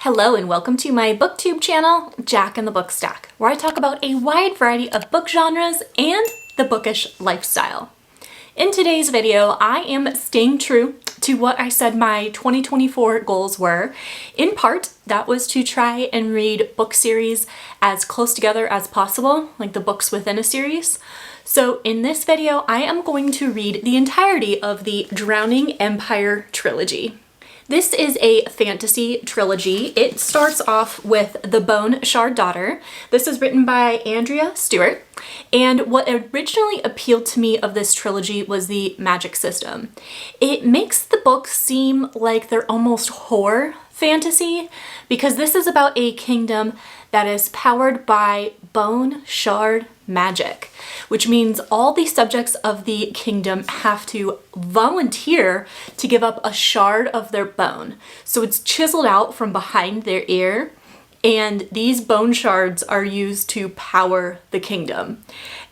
Hello and welcome to my booktube channel, Jack and the Book Stack, where I talk about a wide variety of book genres and the bookish lifestyle. In today's video, I am staying true to what I said my 2024 goals were. In part, that was to try and read book series as close together as possible, like the books within a series. So in this video, I am going to read the entirety of the Drowning Empire Trilogy. This is a fantasy trilogy. It starts off with The Bone Shard Daughter. This is written by Andrea Stewart. And what originally appealed to me of this trilogy was the magic system. It makes the books seem like they're almost horror fantasy because this is about a kingdom that is powered by bone shard magic, which means all the subjects of the kingdom have to volunteer to give up a shard of their bone. So it's chiseled out from behind their ear, and these bone shards are used to power the kingdom.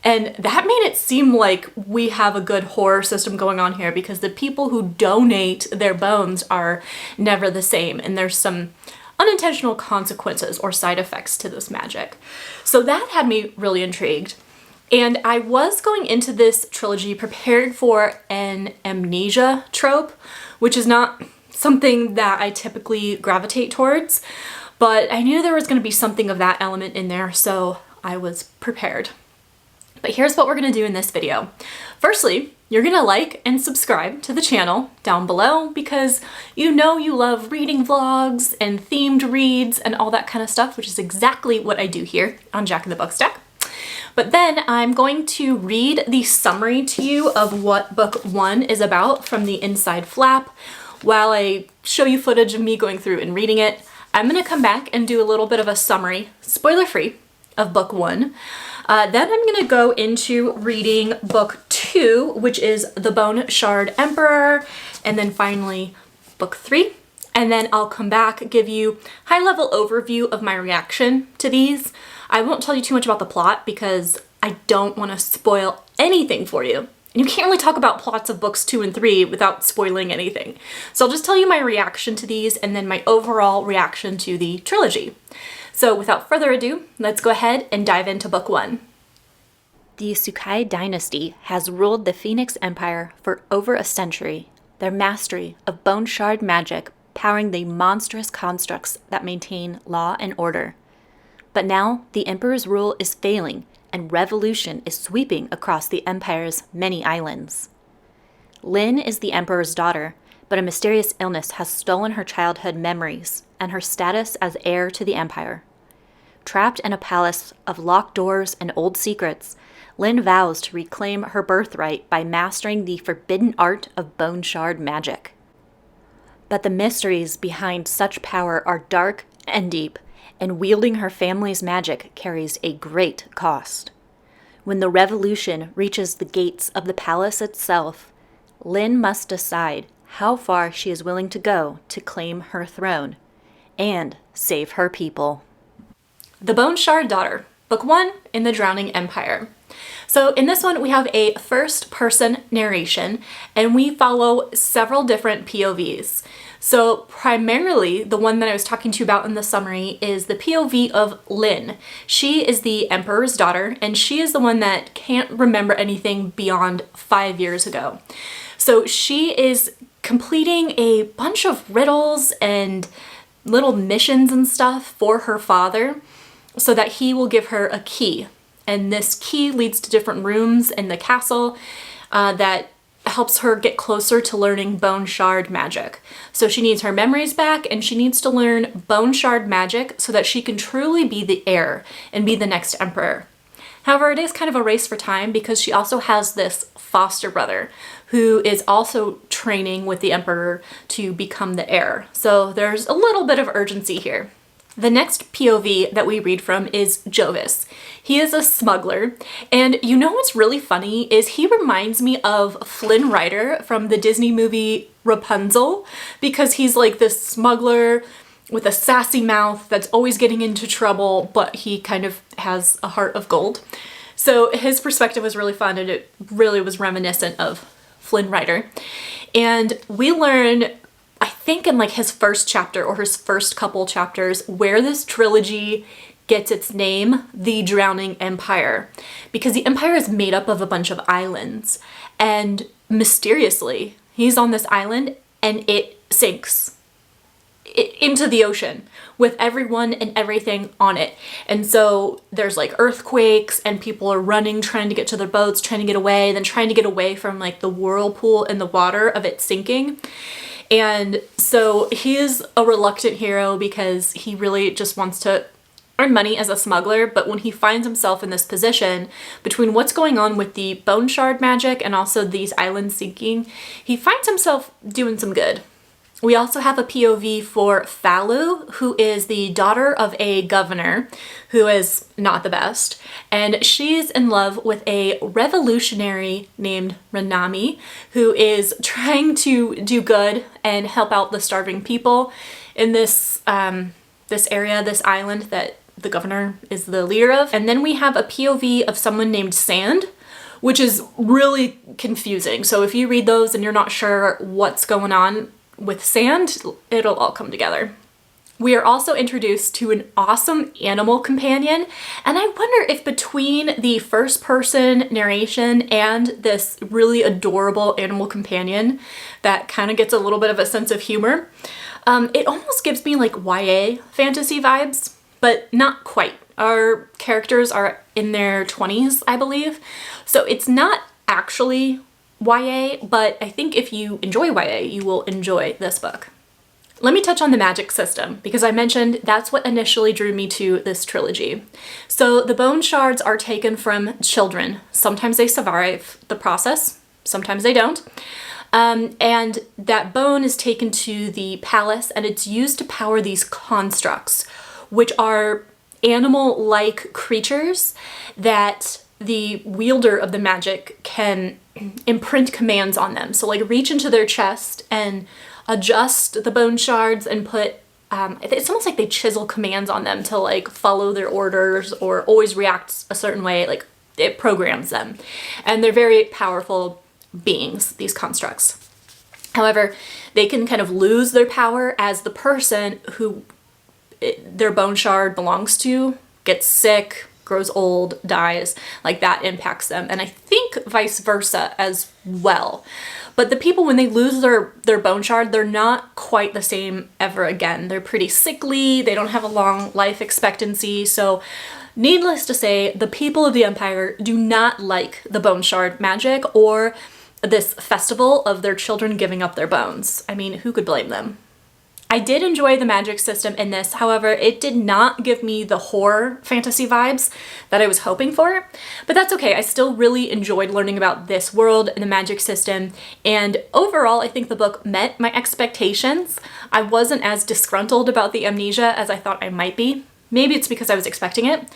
And that made it seem like we have a good horror system going on here because the people who donate their bones are never the same, and there's some unintentional consequences or side effects to this magic. So that had me really intrigued. And I was going into this trilogy prepared for an amnesia trope, which is not something that I typically gravitate towards, but I knew there was going to be something of that element in there, so I was prepared. But here's what we're going to do in this video. Firstly, you're going to like and subscribe to the channel down below because you know you love reading vlogs and themed reads and all that kind of stuff, which is exactly what I do here on Jack and the Book Stack. But then I'm going to read the summary to you of what book one is about from the inside flap while I show you footage of me going through and reading it. I'm going to come back and do a little bit of a summary, spoiler-free, of book one. Then I'm going to go into reading book two, which is The Bone Shard Emperor, and then finally book three. And then I'll come back, give you high-level overview of my reaction to these. I won't tell you too much about the plot because I don't want to spoil anything for you. And you can't really talk about plots of books 2 and 3 without spoiling anything. So I'll just tell you my reaction to these and then my overall reaction to the trilogy. So without further ado, let's go ahead and dive into book one. The Sukai dynasty has ruled the Phoenix Empire for over a century, their mastery of bone shard magic powering the monstrous constructs that maintain law and order. But now the Emperor's rule is failing and revolution is sweeping across the Empire's many islands. Lin is the Emperor's daughter, but a mysterious illness has stolen her childhood memories and her status as heir to the Empire. Trapped in a palace of locked doors and old secrets, Lin vows to reclaim her birthright by mastering the forbidden art of bone shard magic. But the mysteries behind such power are dark and deep, and wielding her family's magic carries a great cost. When the revolution reaches the gates of the palace itself, Lin must decide how far she is willing to go to claim her throne and save her people. The Bone Shard Daughter, book one in the Drowning Empire. So in this one, we have a first-person narration, and we follow several different POVs. So primarily, the one that I was talking to you about in the summary is the POV of Lin. She is the Emperor's daughter, and she is the one that can't remember anything beyond 5 years ago. So she is completing a bunch of riddles and little missions and stuff for her father so that he will give her a key. And this key leads to different rooms in the castle that helps her get closer to learning bone shard magic. So she needs her memories back and she needs to learn bone shard magic so that she can truly be the heir and be the next emperor. However, it is kind of a race for time because she also has this foster brother who is also training with the emperor to become the heir. So there's a little bit of urgency here. The next POV that we read from is Jovis. He is a smuggler, and you know what's really funny is he reminds me of Flynn Rider from the Disney movie Rapunzel because he's like this smuggler with a sassy mouth that's always getting into trouble, but he kind of has a heart of gold. So his perspective was really fun and it really was reminiscent of Flynn Rider. And we learn, I think in like his first chapter or his first couple chapters where this trilogy gets its name, the Drowning Empire, because the empire is made up of a bunch of islands, and mysteriously he's on this island and it sinks into the ocean with everyone and everything on it. And so there's like earthquakes and people are running, trying to get to their boats, trying to get away, then trying to get away from like the whirlpool in the water of it sinking. And so he is a reluctant hero because he really just wants to earn money as a smuggler, but when he finds himself in this position between what's going on with the bone shard magic and also these islands sinking, he finds himself doing some good. We also have a POV for Falu, who is the daughter of a governor who is not the best, and she's in love with a revolutionary named Ranami, who is trying to do good and help out the starving people in this this area, this island that the governor is the leader of. And then we have a POV of someone named Sand, which is really confusing. So if you read those and you're not sure what's going on with Sand, it'll all come together. We are also introduced to an awesome animal companion, and I wonder if between the first person narration and this really adorable animal companion that kind of gets a little bit of a sense of humor, it almost gives me like YA fantasy vibes, but not quite. Our characters are in their 20s, I believe, so it's not actually YA, but I think if you enjoy YA, you will enjoy this book. Let me touch on the magic system, because I mentioned that's what initially drew me to this trilogy. So the bone shards are taken from children. Sometimes they survive the process, sometimes they don't. And that bone is taken to the palace and it's used to power these constructs, which are animal-like creatures that the wielder of the magic can imprint commands on them. So like reach into their chest and adjust the bone shards and put, it's almost like they chisel commands on them to like follow their orders or always react a certain way, like it programs them. And they're very powerful beings, these constructs. However, they can kind of lose their power as the person who their bone shard belongs to gets sick, grows old, dies, like that impacts them. And I think vice versa as well. But the people, when they lose their bone shard, they're not quite the same ever again. They're pretty sickly, they don't have a long life expectancy. So needless to say, the people of the Empire do not like the bone shard magic or this festival of their children giving up their bones. I mean, who could blame them? I did enjoy the magic system in this, however, it did not give me the horror fantasy vibes that I was hoping for, but that's okay. I still really enjoyed learning about this world and the magic system, and overall I think the book met my expectations. I wasn't as disgruntled about the amnesia as I thought I might be. Maybe it's because I was expecting it.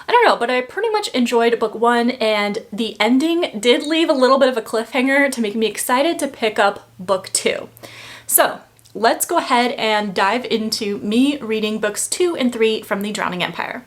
I don't know, but I pretty much enjoyed book one, and the ending did leave a little bit of a cliffhanger to make me excited to pick up book two. So let's go ahead and dive into me reading books 2 and 3 from the Drowning Empire.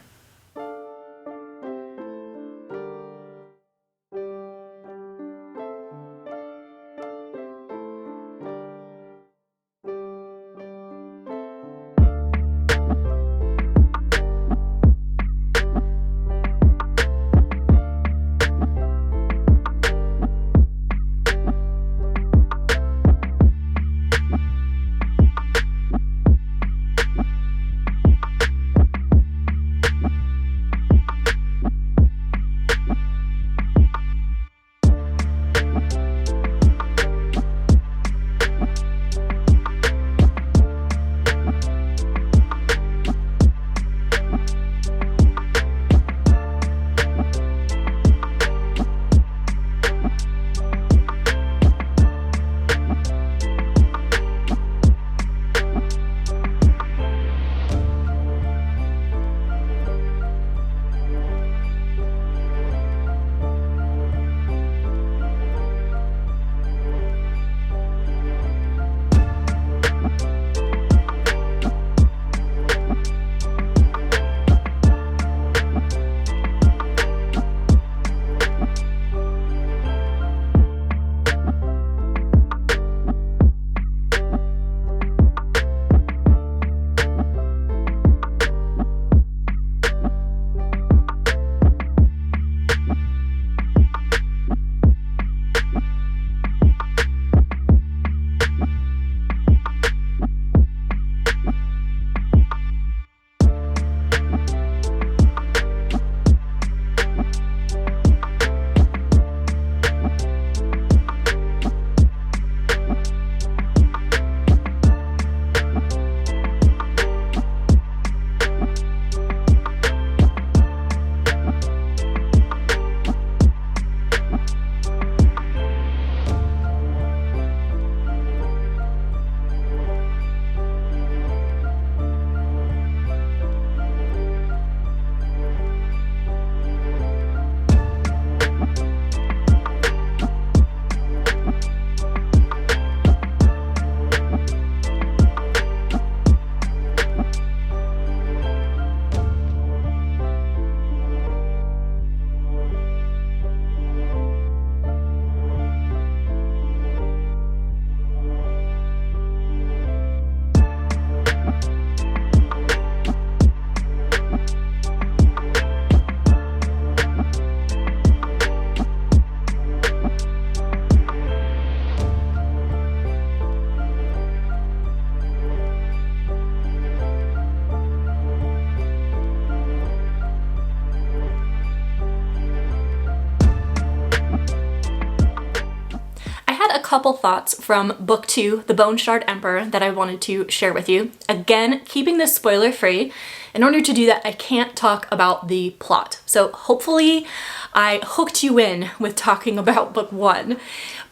couple thoughts from book 2, The Bone Shard Emperor, that I wanted to share with you. Again, keeping this spoiler free. In order to do that, I can't talk about the plot. So hopefully I hooked you in with talking about book 1.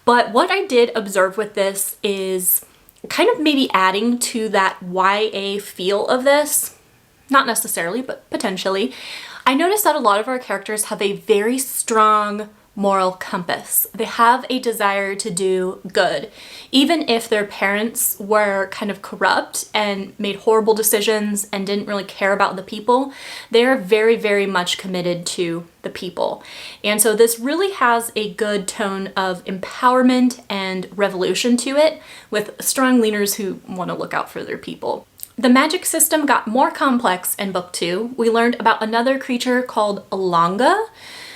But what I did observe with this is kind of maybe adding to that YA feel of this. Not necessarily, but potentially. I noticed that a lot of our characters have a very strong moral compass. They have a desire to do good. Even if their parents were kind of corrupt and made horrible decisions and didn't really care about the people, they're very, very much committed to the people. And so this really has a good tone of empowerment and revolution to it, with strong leaners who want to look out for their people. The magic system got more complex in book 2. We learned about another creature called Alanga.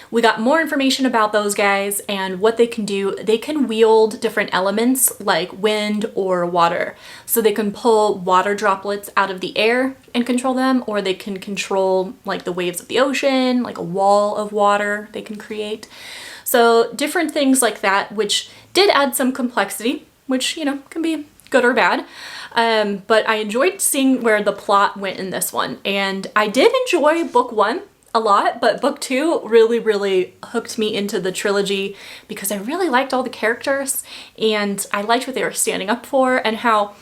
We got more information about those guys and what they can do. They can wield different elements like wind or water. So they can pull water droplets out of the air and control them, or they can control like the waves of the ocean, like a wall of water they can create. So different things like that, which did add some complexity, which, you know, can be good or bad. But I enjoyed seeing where the plot went in this one. And I did enjoy book 1 a lot, but book 2 really, really hooked me into the trilogy because I really liked all the characters and I liked what they were standing up for and how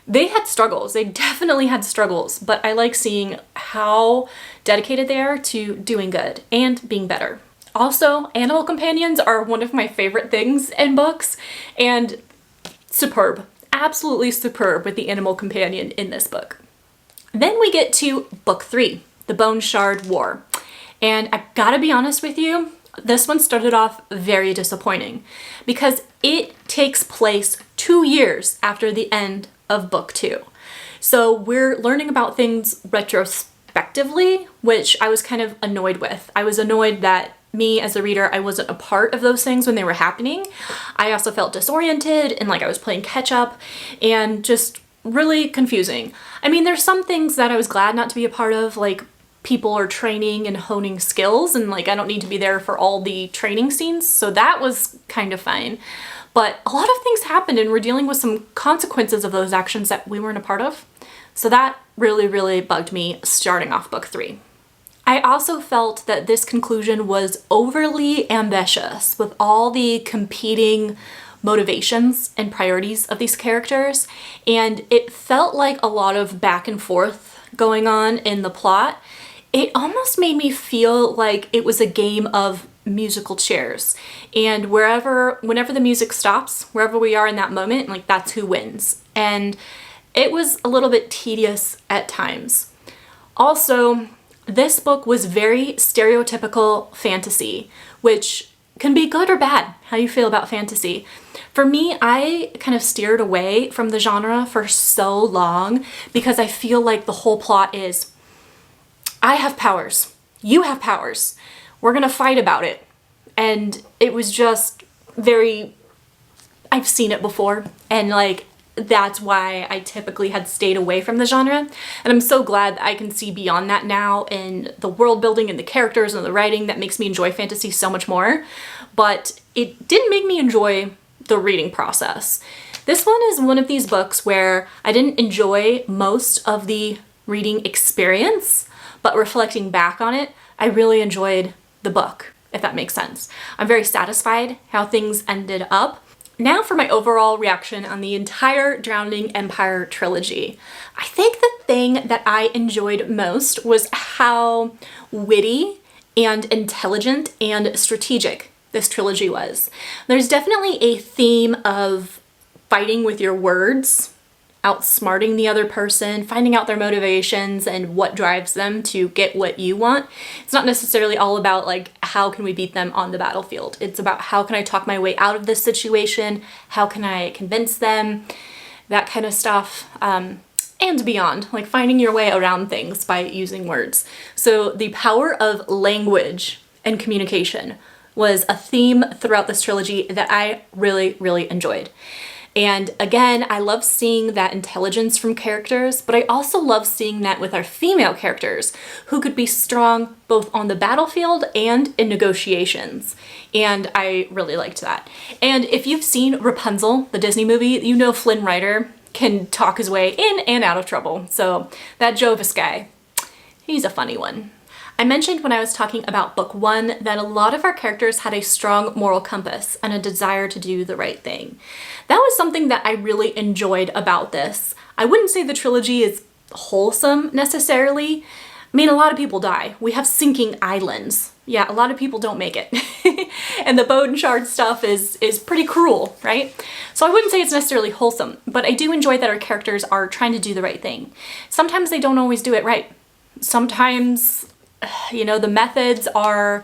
they had struggles. They definitely had struggles, but I like seeing how dedicated they are to doing good and being better. Also, animal companions are one of my favorite things in books, and superb, absolutely superb with the animal companion in this book. Then we get to book 3. The Bone Shard War. And I gotta be honest with you, this one started off very disappointing because it takes place 2 years after the end of book 2. So we're learning about things retrospectively, which I was kind of annoyed with. I was annoyed that me as a reader, I wasn't a part of those things when they were happening. I also felt disoriented and like I was playing catch up and just really confusing. I mean, there's some things that I was glad not to be a part of, like people are training and honing skills, and like I don't need to be there for all the training scenes, so that was kind of fine. But a lot of things happened and we're dealing with some consequences of those actions that we weren't a part of. So that really, really bugged me starting off book 3. I also felt that this conclusion was overly ambitious with all the competing motivations and priorities of these characters, and it felt like a lot of back and forth going on in the plot. It almost made me feel like it was a game of musical chairs, and whenever the music stops, wherever we are in that moment, like that's who wins. And it was a little bit tedious at times. Also, this book was very stereotypical fantasy, which can be good or bad. How do you feel about fantasy? For me, I kind of steered away from the genre for so long because I feel like the whole plot is, I have powers, you have powers, we're gonna fight about it. And it was just very, I've seen it before, and like that's why I typically had stayed away from the genre. And I'm so glad that I can see beyond that now in the world building and the characters and the writing that makes me enjoy fantasy so much more. But it didn't make me enjoy the reading process. This one is one of these books where I didn't enjoy most of the reading experience, but reflecting back on it, I really enjoyed the book, if that makes sense. I'm very satisfied how things ended up. Now for my overall reaction on the entire Drowning Empire trilogy. I think the thing that I enjoyed most was how witty and intelligent and strategic this trilogy was. There's definitely a theme of fighting with your words, outsmarting the other person, finding out their motivations and what drives them to get what you want. It's not necessarily all about like, how can we beat them on the battlefield? It's about how can I talk my way out of this situation? How can I convince them? That kind of stuff. And beyond, like finding your way around things by using words. So the power of language and communication was a theme throughout this trilogy that I really, really enjoyed. And again, I love seeing that intelligence from characters, but I also love seeing that with our female characters who could be strong both on the battlefield and in negotiations. And I really liked that. And if you've seen Rapunzel, the Disney movie, you know Flynn Rider can talk his way in and out of trouble. So that Jovis guy, he's a funny one. I mentioned when I was talking about book 1 that a lot of our characters had a strong moral compass and a desire to do the right thing. That was something that I really enjoyed about this. I wouldn't say the trilogy is wholesome necessarily. I mean, a lot of people die. We have sinking islands. Yeah, a lot of people don't make it. And the bone shard stuff is pretty cruel, right? So I wouldn't say it's necessarily wholesome, but I do enjoy that our characters are trying to do the right thing. Sometimes they don't always do it right. Sometimes, you know, the methods are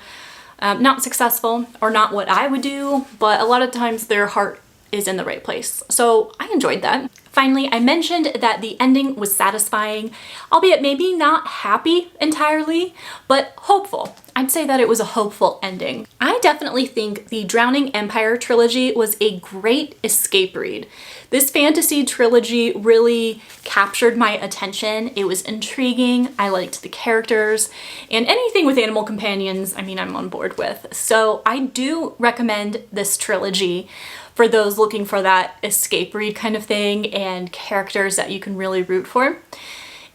not successful or not what I would do, but a lot of times their heart is in the right place. So I enjoyed that. Finally, I mentioned that the ending was satisfying, albeit maybe not happy entirely, but hopeful. I'd say that it was a hopeful ending. I definitely think the Drowning Empire Trilogy was a great escape read. This fantasy trilogy really captured my attention. It was intriguing, I liked the characters, and anything with animal companions, I mean, I'm on board with. So I do recommend this trilogy for those looking for that escape read kind of thing and characters that you can really root for.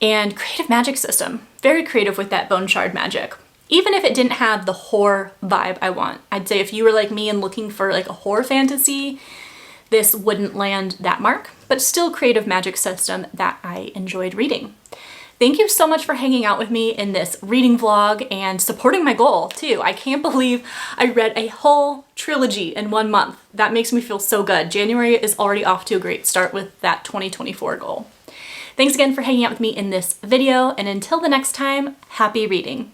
And creative magic system, very creative with that bone shard magic. Even if it didn't have the horror vibe I want, I'd say if you were like me and looking for like a horror fantasy, this wouldn't land that mark, but still creative magic system that I enjoyed reading. Thank you so much for hanging out with me in this reading vlog and supporting my goal too. I can't believe I read a whole trilogy in 1 month. That makes me feel so good. January is already off to a great start with that 2024 goal. Thanks again for hanging out with me in this video, and until the next time, happy reading.